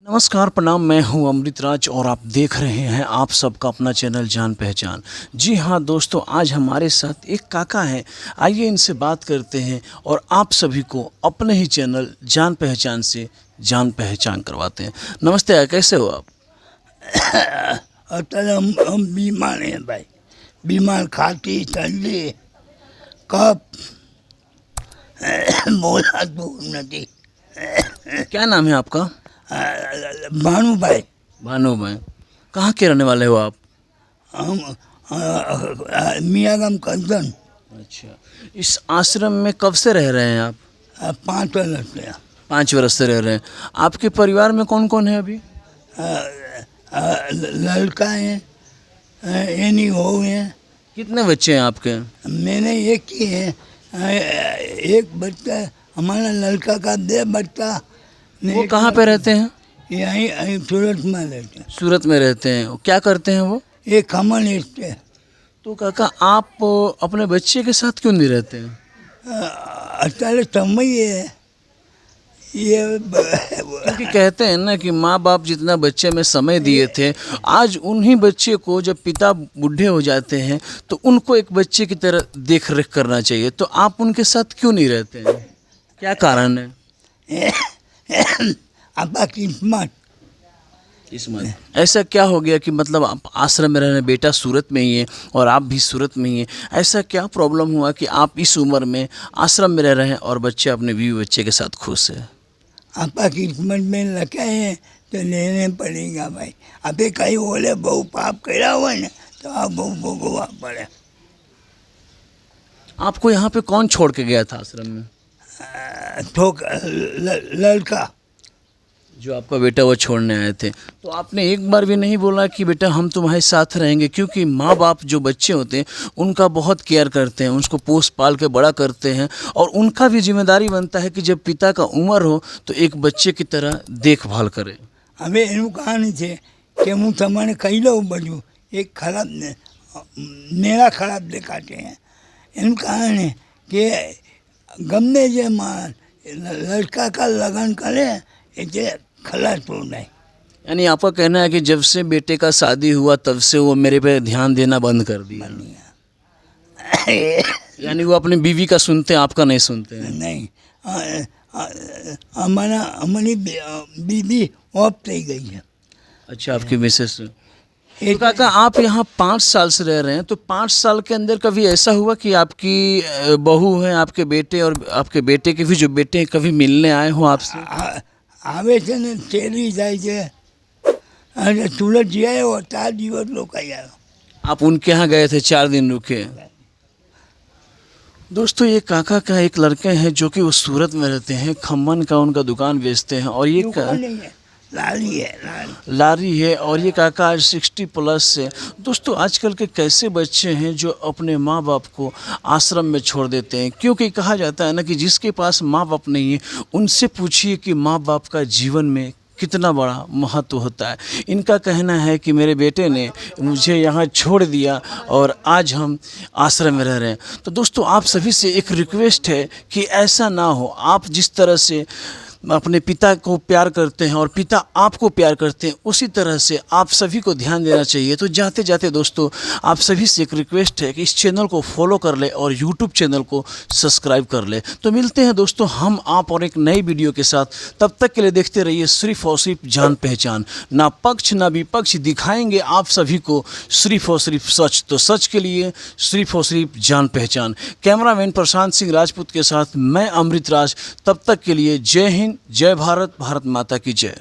नमस्कार प्रणाम, मैं हूं अमृतराज और आप देख रहे हैं आप सबका अपना चैनल जान पहचान। जी हां दोस्तों, आज हमारे साथ एक काका हैं। आइए इनसे बात करते हैं और आप सभी को अपने ही चैनल जान पहचान से जान पहचान करवाते हैं। नमस्ते, कैसे हो आप? અત્યારે हम बीमार हैं भाई। बीमार खाती सर्दी कफ बोला तो नहीं। क्या नाम है आपका? भानु भाई, भानु भाई। कहाँ के रहने वाले हो आप? हम मियागम कंचन अच्छा, इस आश्रम में कब से रह रहे हैं आप? 5 वर्ष से 5 वर्ष से रह रहे हैं। आपके परिवार में कौन कौन है अभी? लड़का है, एनी हो है। कितने बच्चे हैं आपके? मैंने एक ही है, एक बच्चा। हमारा लड़का का 2 बच्चा। वो कहाँ पे रहते हैं? यहीं सूरत में रहते हैं। सूरत में रहते हैं। क्या करते हैं वो? ये खमन इससे। तो काका, आप अपने बच्चे के साथ क्यों नहीं रहते हैं? अचानक समय है ये क्योंकि कहते हैं ना कि माँ बाप जितना बच्चे में समय दिए थे, आज उन्हीं बच्चे को जब पिता बूढ़े हो जाते हैं तो उनको एक बच्चे की तरह देख रेख करना चाहिए। तो आप उनके साथ क्यों नहीं रहते हैं? क्या कारण है? आपका किस्मत। इसमें ऐसा क्या हो गया कि मतलब आप आश्रम में रह रहे हैं, बेटा सूरत में ही है और आप भी सूरत में ही हैं। ऐसा क्या प्रॉब्लम हुआ कि आप इस उम्र में आश्रम में रह रहे हैं और बच्चे अपने बीवी बच्चे के साथ खुश है? आपका किस्मत में लगा है तो लेने पड़ेगा भाई। अभी कहीं बोले बहु पाप करा हुआ है ना, तो आप बहु भोगवा पड़े। आपको यहाँ पे कौन छोड़ के गया था आश्रम में? लड़का जो आपका बेटा वो छोड़ने आए थे। तो आपने एक बार भी नहीं बोला कि बेटा हम तुम्हारे साथ रहेंगे? क्योंकि माँ बाप जो बच्चे होते हैं उनका बहुत केयर करते हैं, उसको पोस पाल के बड़ा करते हैं और उनका भी जिम्मेदारी बनता है कि जब पिता का उम्र हो तो एक बच्चे की तरह देखभाल करे। હવે એનું કારણ છે કે હું તમને કહી લઉં બધું એક ખરાબ મેળા ખરાબ દેખાતે हैं। એનું કારણ है કે ગમે જે માણસ લડકા का लगन करे એટલે खलास हो नहीं। यानी आपका कहना है कि जब से बेटे का शादी हुआ तब से वो मेरे पे ध्यान देना बंद कर दिया। यानी वो अपनी बीवी का सुनते हैं, आपका नहीं सुनते हैं? नहीं, हमारी बीबी ऑफ થઈ गई है। अच्छा, आपकी मिसेस। तो काका, आप यहाँ 5 साल से रह रहे हैं, तो 5 साल के अंदर कभी ऐसा हुआ कि आपकी बहू है, आपके बेटे और आपके बेटे के भी जो बेटे हैं कभी मिलने आए हो आपसे? આવે છે ને શેરી જાય છે અને સુરત જઈ આવ્યો 4 દિવસ લોકો આવ્યો। आप उनके यहाँ गए थे, 4 दिन रुके। दोस्तों, ये काका का एक लड़के हैं जो कि वो सूरत में रहते हैं, खम्मन का उनका दुकान बेचते हैं और ये नहीं है, लारी है, लारी है। और ये काका आज 60+ है। दोस्तों, आजकल के कैसे बच्चे हैं जो अपने माँ बाप को आश्रम में छोड़ देते हैं? क्योंकि कहा जाता है ना कि जिसके पास माँ बाप नहीं है उनसे पूछिए कि माँ बाप का जीवन में कितना बड़ा महत्व होता है। इनका कहना है कि मेरे बेटे ने मुझे यहाँ छोड़ दिया और आज हम आश्रम में रह रहे हैं। तो दोस्तों, आप सभी से एक रिक्वेस्ट है कि ऐसा ना हो। आप जिस तरह से अपने पिता को प्यार करते हैं और पिता आपको प्यार करते हैं, उसी तरह से आप सभी को ध्यान देना चाहिए। तो जाते जाते दोस्तों, आप सभी से एक रिक्वेस्ट है कि इस चैनल को फॉलो कर ले और यूट्यूब चैनल को सब्सक्राइब कर ले। तो मिलते हैं दोस्तों हम आप और एक नई वीडियो के साथ। तब तक के लिए देखते रहिए सिर्फ और सिर्फ जान पहचान। ना पक्ष ना विपक्ष, दिखाएंगे आप सभी को सिर्फ और सिर्फ सच। तो सच के लिए सिर्फ और सिर्फ जान पहचान। कैमरामैन प्रशांत सिंह राजपूत के साथ मैं अमृतराज। तब तक के लिए जय हिंद, जय भारत, भारत माता की जय।